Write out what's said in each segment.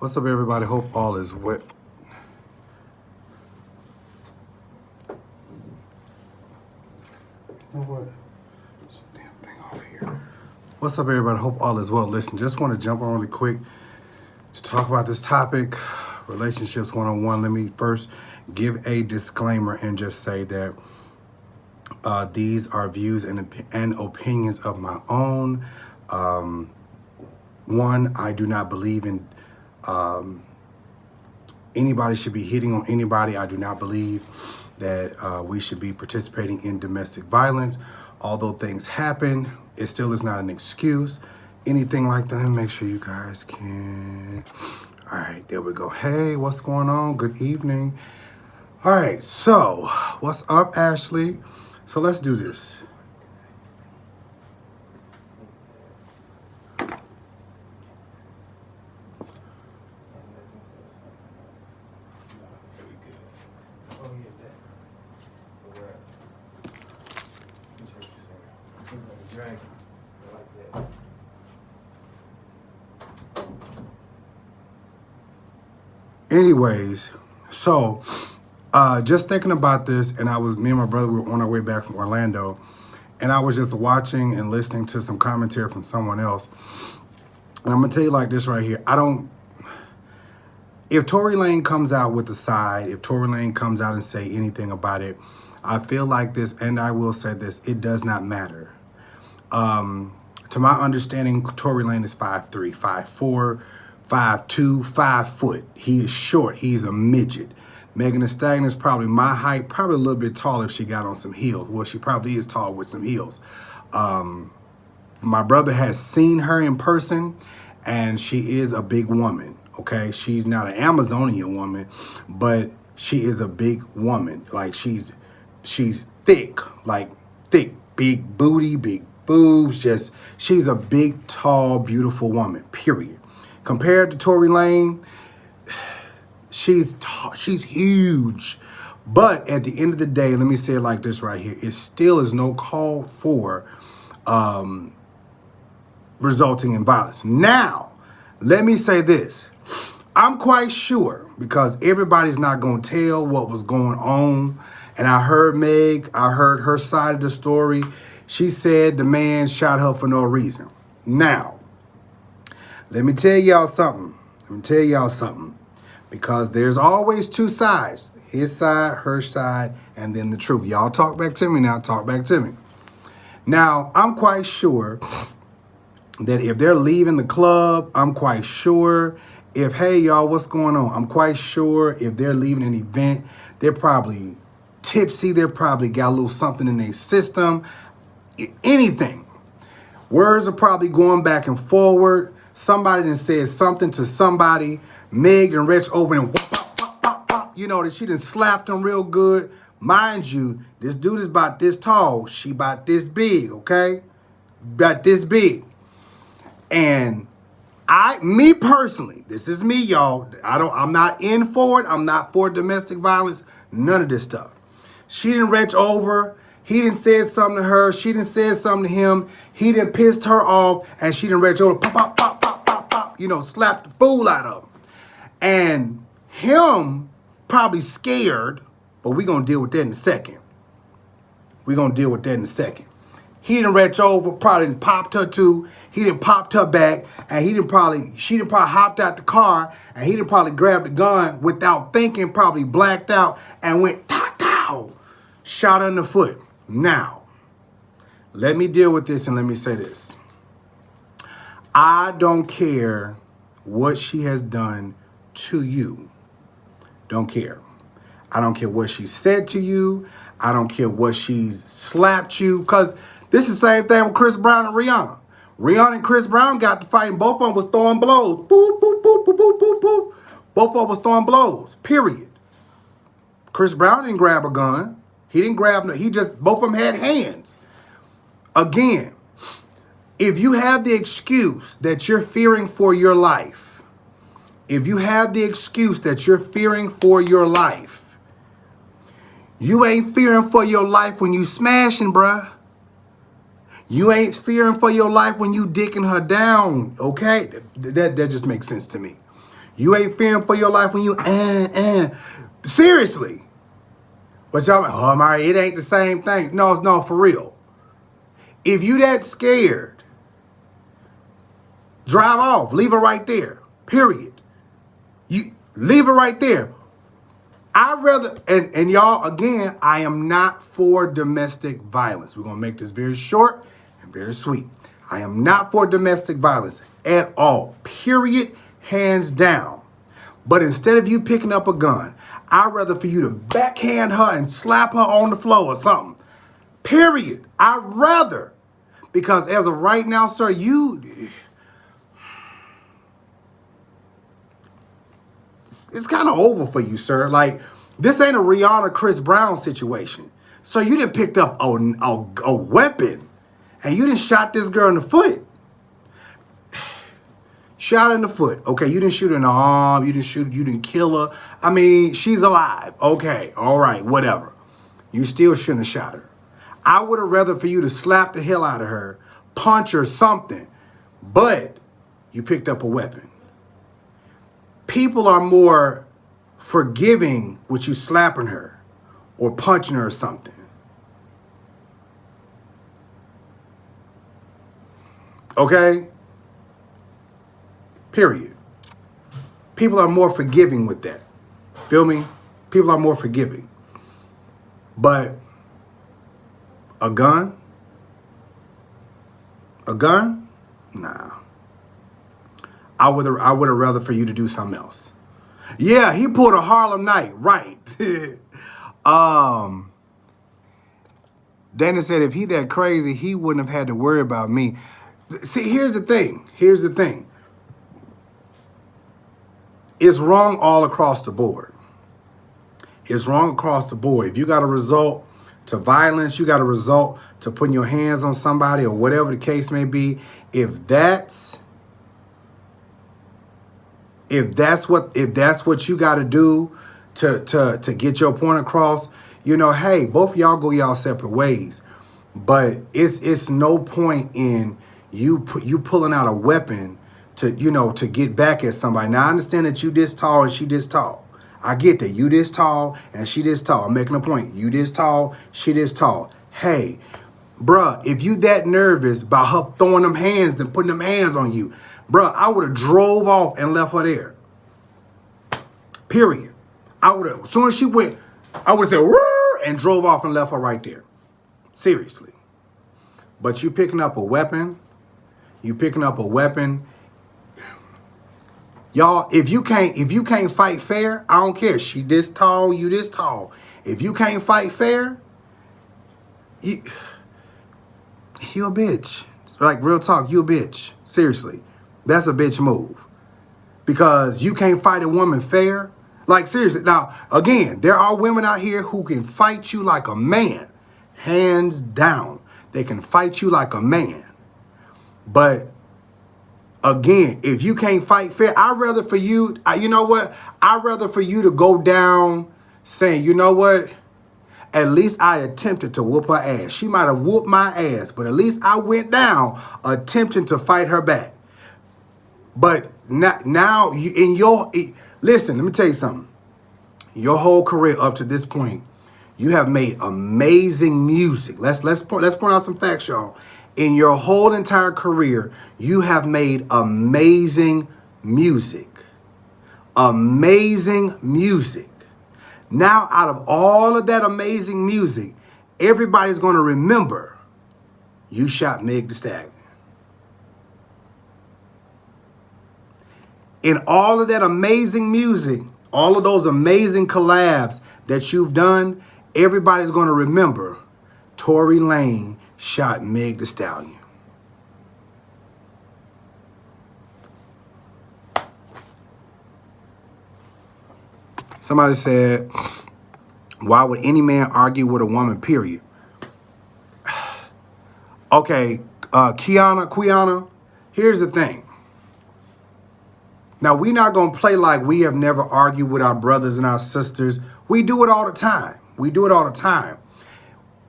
What's up, everybody? Hope all is well. You know what? This damn thing off here. What's up, everybody? Hope all is well. Listen, just want to jump on really quick to talk about this topic, relationships 101. Let me first give a disclaimer and just say that these are views and opinions of my own. One, I do not believe in anybody should be hitting on anybody. I do not believe that we should be participating in domestic violence. Although things happen, it still is not an excuse. Anything like that, make sure you guys can. All right, there we go. Hey, what's going on? Good evening. All right, so what's up, Ashley? So let's do this. Anyways, so just thinking about this, and me and my brother were on our way back from Orlando, and I was just watching and listening to some commentary from someone else. And I'm gonna tell you like this right here. If Tory Lane comes out with the side, if Tory Lane comes out and say anything about it, I feel like this, and I will say this, it does not matter. To my understanding, Tory Lane is 5'3", 5'4", 5'2", 5 foot. He is short. He's a midget. Megan Thee Stallion is probably my height, probably a little bit taller if she got on some heels. Well, she probably is tall with some heels. My brother has seen her in person, and she is a big woman, okay? She's not an Amazonian woman, but she is a big woman. Like, she's thick, big booty, big boobs, she's a big, tall, beautiful woman, period. Compared to Tory Lane, she's huge. But at the end of the day, let me say it like this right here. It still is no call for resulting in violence. Now, let me say this. I'm quite sure, because everybody's not going to tell what was going on. And I heard Meg, I heard her side of the story. She said the man shot her for no reason. Now, let me tell y'all something. Because there's always two sides. His side, her side, and then the truth. Y'all talk back to me now. Talk back to me. Now, I'm quite sure that if they're leaving the club, I'm quite sure if, hey, y'all, what's going on? I'm quite sure if they're leaving an event, they're probably tipsy. They're probably got a little something in their system. Anything. Words are probably going back and forward. Somebody done said something to somebody. Meg done reached over and pop, pop, pop, pop. You know, that she done slapped him real good. Mind you, this dude is about this tall. She about this big, okay? About this big. And me personally, this is me, y'all. I'm not in for it. I'm not for domestic violence. None of this stuff. She didn't reach over. He didn't say something to her. She didn't say something to him. He didn't pissed her off, and she didn't reach over, pop, pop, pop, pop, pop, pop, slapped the fool out of him. And him probably scared, but we're going to deal with that in a second. He didn't reach over, probably didn't popped her too. He didn't popped her back, and she didn't probably hopped out the car, and he didn't probably grab the gun without thinking, probably blacked out, and went, ta-ta, shot her in the foot. Now, let me deal with this and let me say this. I don't care what she has done to you. Don't care. I don't care what she said to you. I don't care what she's slapped you. Because this is the same thing with Chris Brown and Rihanna. Rihanna and Chris Brown got to fight, and both of them was throwing blows. Boop, boop, boop, boop, boop, boop, boop. Both of them was throwing blows, period. Chris Brown didn't grab a gun. He didn't grab no, both of them had hands. Again, if you have the excuse that you're fearing for your life, you ain't fearing for your life when you smashing, bruh. You ain't fearing for your life when you dicking her down, okay? That just makes sense to me. You ain't fearing for your life when you, seriously. But y'all like, oh, my, it ain't the same thing. No, for real. If you that scared, drive off. Leave it right there. Period. You leave it right there. I'd rather, and y'all, again, I am not for domestic violence. We're going to make this very short and very sweet. I am not for domestic violence at all. Period. Hands down. But instead of you picking up a gun, I'd rather for you to backhand her and slap her on the floor or something. Period. I'd rather. Because as of right now, sir, it's kind of over for you, sir. Like, this ain't a Rihanna Chris Brown situation. So you done picked up a weapon and you done shot this girl in the foot. Shot in the foot. Okay, you didn't shoot her in the arm. You didn't kill her. I mean, she's alive. Okay, all right, whatever. You still shouldn't have shot her. I would have rather for you to slap the hell out of her, punch her, something. But you picked up a weapon. People are more forgiving with you slapping her or punching her or something. Okay? Period. People are more forgiving with that. Feel me? People are more forgiving. But a gun? Nah. I would have rather for you to do something else. Yeah, he pulled a Harlem Night, right. Dana said if he that crazy, he wouldn't have had to worry about me. See, here's the thing. It's wrong all across the board. It's wrong across the board. If you got a result to violence, you got a result to putting your hands on somebody or whatever the case may be, if that's what you got to do to get your point across, hey, both of y'all go y'all separate ways. But it's no point in you pulling out a weapon to get back at somebody. Now, I understand that you this tall and she this tall. I get that. You this tall and she this tall. I'm making a point. You this tall, she this tall. Hey, bruh, if you that nervous about her throwing them hands and putting them hands on you, bruh, I would have drove off and left her there. Period. As soon as she went, I would have said, "Woo," and drove off and left her right there. Seriously. But you picking up a weapon, y'all, if you can't fight fair, I don't care. She this tall, you this tall. If you can't fight fair, you a bitch. Like, real talk, you a bitch. Seriously. That's a bitch move. Because you can't fight a woman fair. Like, seriously. Now, again, there are women out here who can fight you like a man. Hands down. They can fight you like a man. But again, if you can't fight fair, I'd rather for you, I'd rather for you to go down saying, you know what? At least I attempted to whoop her ass. She might have whooped my ass, but at least I went down attempting to fight her back. But now listen, let me tell you something. Your whole career up to this point, you have made amazing music. Let's point out some facts, y'all. In your whole entire career, you have made amazing music. Amazing music. Now, out of all of that amazing music, everybody's going to remember you shot Meg Thee Stallion. In all of that amazing music, all of those amazing collabs that you've done, everybody's going to remember Tory Lanez shot Meg Thee Stallion. Somebody said, why would any man argue with a woman, period? Okay, Kiana, here's the thing. Now, we're not going to play like we have never argued with our brothers and our sisters. We do it all the time.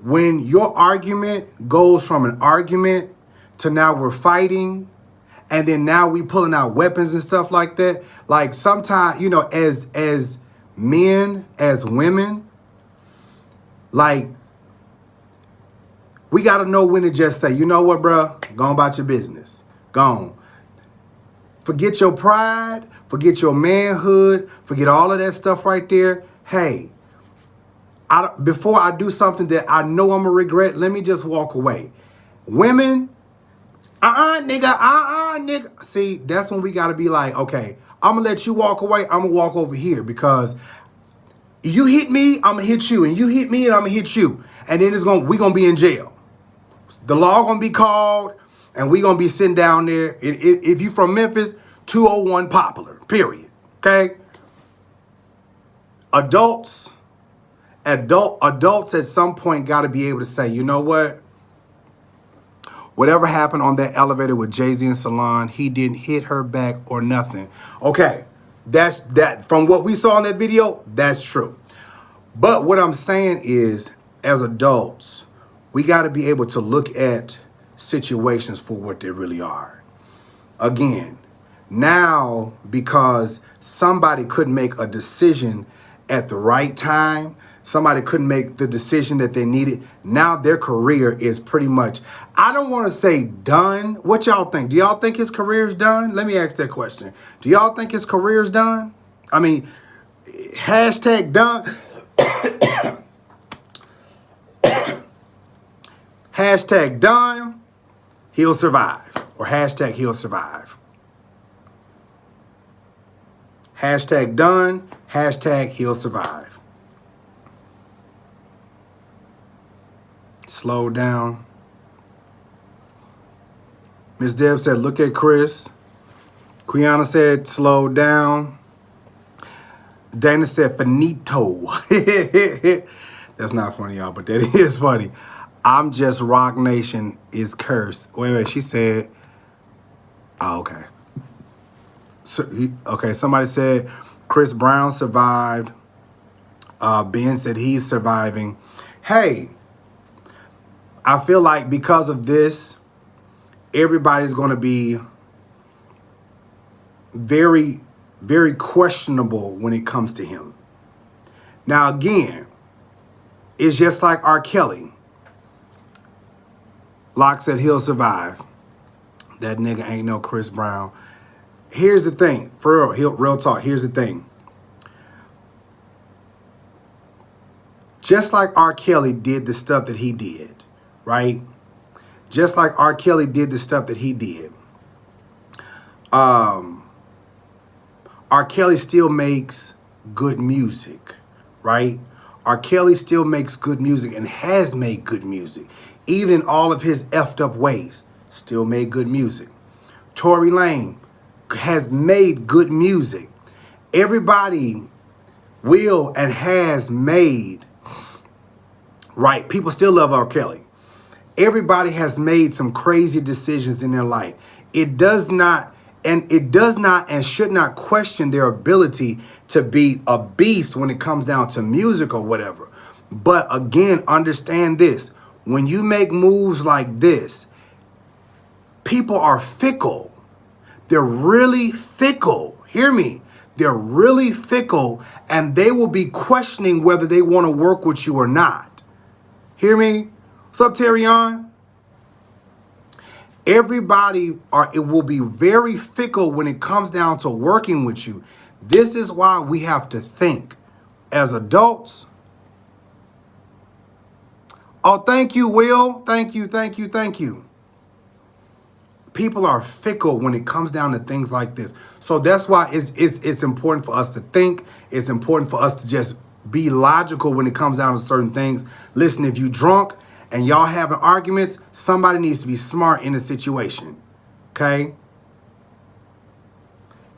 When your argument goes from an argument to now we're fighting, and then now we pulling out weapons and stuff like that. Like sometimes, you know, as men, as women, like we got to know when to just say, you know what, bro, go on about your business. Go on. Forget your pride, forget your manhood, forget all of that stuff right there. Hey, before I do something that I know I'm going to regret, let me just walk away. Women, nigga. See, that's when we got to be like, okay, I'm going to let you walk away. I'm going to walk over here because you hit me, I'm going to hit you. And you hit me and I'm going to hit you. And then we're going to be in jail. The law going to be called and we going to be sitting down there. If you from Memphis, 201 Poplar, period. Okay? Adults at some point got to be able to say, you know what? Whatever happened on that elevator with Jay-Z and Salon, he didn't hit her back or nothing. Okay, that's that. From what we saw in that video, that's true. But what I'm saying is, as adults, we got to be able to look at situations for what they really are. Again, now because somebody couldn't make a decision at the right time, somebody couldn't make the decision that they needed. Now their career is pretty much, I don't want to say done. What y'all think? Do y'all think his career's done? Let me ask that question. Do y'all think his career's done? I mean, hashtag done. Hashtag done, he'll survive. Or hashtag he'll survive. Hashtag done, hashtag he'll survive. Slow down. Miss Deb said, look at Chris. Quiana said, slow down. Dana said, finito. That's not funny, y'all, but that is funny. I'm just Rock Nation is cursed. Wait, she said, oh, okay. So, okay, somebody said Chris Brown survived. Ben said he's surviving. Hey, I feel like because of this, everybody's going to be very, very questionable when it comes to him. Now, again, it's just like R. Kelly. Locke said he'll survive. That nigga ain't no Chris Brown. Here's the thing. For real talk, here's the thing. Just like R. Kelly did the stuff that he did, right? Just like R. Kelly did the stuff that he did. R. Kelly still makes good music, right? R. Kelly still makes good music and has made good music. Even in all of his effed up ways, still made good music. Tory Lanez has made good music. Everybody will and has made, right? People still love R. Kelly. Everybody has made some crazy decisions in their life. It does not and should not question their ability to be a beast when it comes down to music or whatever. But again, understand this. When you make moves like this, people are fickle. They're really fickle. Hear me. They're really fickle, and they will be questioning whether they want to work with you or not. Hear me? What's up, Terrion? It will be very fickle when it comes down to working with you. This is why we have to think as adults. Oh, thank you, Will. Thank you. People are fickle when it comes down to things like this. So that's why it's important for us to think. It's important for us to just be logical when it comes down to certain things. Listen, if you drunk and y'all having arguments, somebody needs to be smart in the situation. Okay?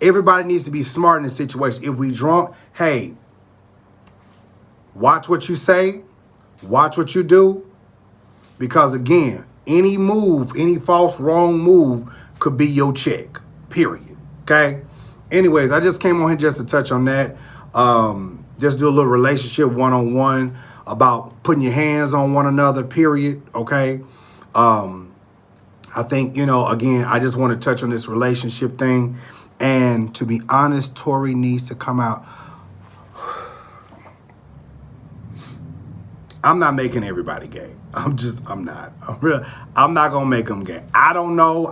Everybody needs to be smart in the situation. If we drunk, hey, watch what you say. Watch what you do. Because again, any move, any false, wrong move could be your check. Period. Okay? Anyways, I just came on here just to touch on that. Just do a little relationship one-on-one about putting your hands on one another, period. Okay? I think, you know, again, I just want to touch on this relationship thing. And to be honest, Tory needs to come out. I'm not making everybody gay. I'm not. I'm not going to make them gay. I don't know.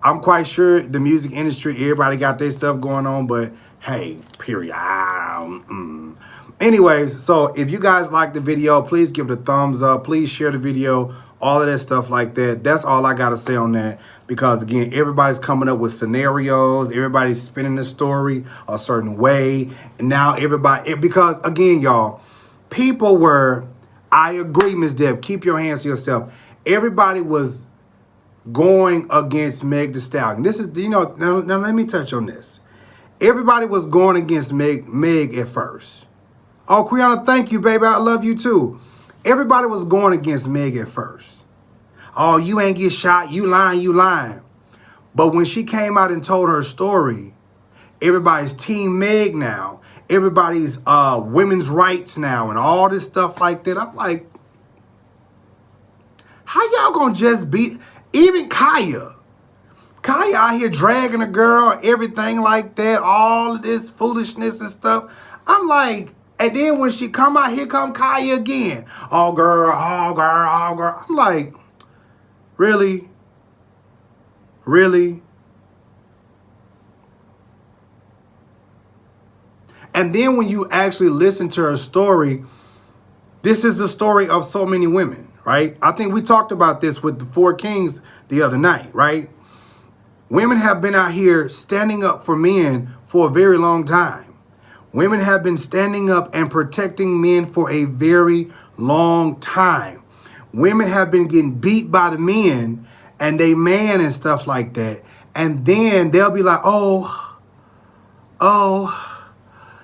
I'm quite sure the music industry, everybody got their stuff going on, but hey, period. Anyways, so if you guys like the video, please give it a thumbs up. Please share the video, all of that stuff like that. That's all I got to say on that. Because, again, everybody's coming up with scenarios. Everybody's spinning the story a certain way. And now everybody, because, again, y'all, people were, I agree, Ms. Deb, keep your hands to yourself. Everybody was going against Meg Thee Stallion. This is, you know, now let me touch on this. Everybody was going against Meg at first. Oh, Kriana, thank you, baby. I love you too. Everybody was going against Meg at first. Oh, you ain't get shot. You lying, you lying. But when she came out and told her story, everybody's team Meg now. Everybody's women's rights now and all this stuff like that. I'm like, how y'all gonna just beat, even Kaya out here dragging a girl, everything like that, all of this foolishness and stuff. I'm like, and then when she come out, here come Kaya again. Oh, girl, oh, girl, oh, girl. I'm like, really? Really? And then when you actually listen to her story, this is the story of so many women, right? I think we talked about this with the 4 Kings the other night, right? Women have been out here standing up for men for a very long time. Women have been standing up and protecting men for a very long time. Women have been getting beat by the men and they man and stuff like that. And then they'll be like, oh,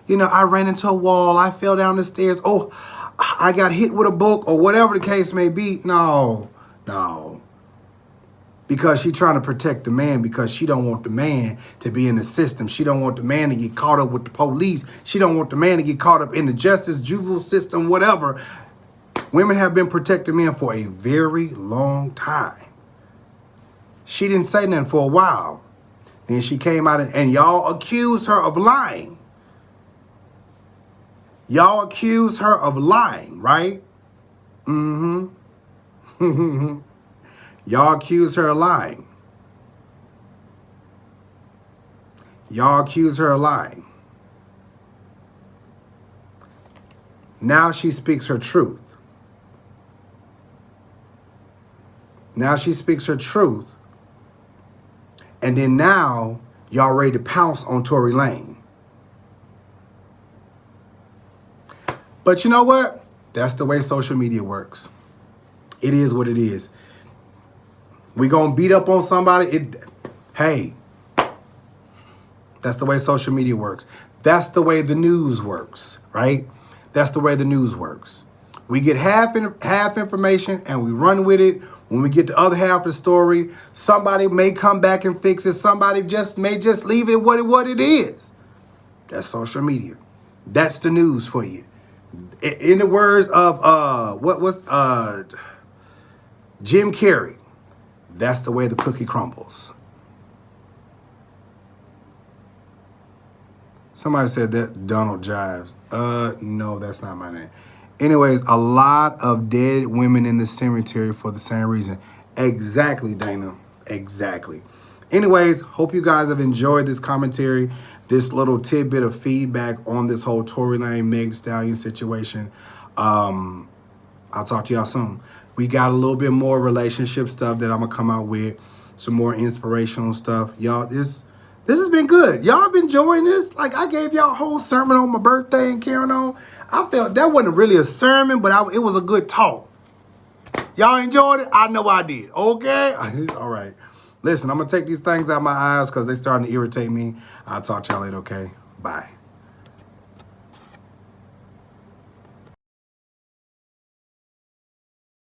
you know, I ran into a wall. I fell down the stairs. Oh, I got hit with a book or whatever the case may be. No. Because she's trying to protect the man, because she don't want the man to be in the system. She don't want the man to get caught up with the police. She don't want the man to get caught up in the justice, juvenile system, whatever. Women have been protecting men for a very long time. She didn't say nothing for a while. Then she came out and y'all accused her of lying. Y'all accused her of lying, right? Mm-hmm. Y'all accused her of lying. Y'all accused her of lying. Now she speaks her truth. Now she speaks her truth. And then now y'all ready to pounce on Tory Lane. But you know what? That's the way social media works. It is what it is. We gonna beat up on somebody. Hey, that's the way social media works. That's the way the news works, right? That's the way the news works. We get half information and we run with it. When we get the other half of the story, somebody may come back and fix it. Somebody may just leave it what it is. That's social media. That's the news for you. In the words of Jim Carrey, that's the way the cookie crumbles. Somebody said that, Donald Jives. No, that's not my name. Anyways, a lot of dead women in the cemetery for the same reason. Exactly, Dana. Exactly. Anyways, hope you guys have enjoyed this commentary, this little tidbit of feedback on this whole Tory Lane, Meg Thee Stallion situation. I'll talk to y'all soon. We got a little bit more relationship stuff that I'm going to come out with. Some more inspirational stuff. Y'all, this has been good. Y'all been enjoying this? Like, I gave y'all a whole sermon on my birthday and carrying on. I felt that wasn't really a sermon, but it was a good talk. Y'all enjoyed it? I know I did. Okay? All right. Listen, I'm going to take these things out of my eyes because they're starting to irritate me. I'll talk to y'all later, okay? Bye.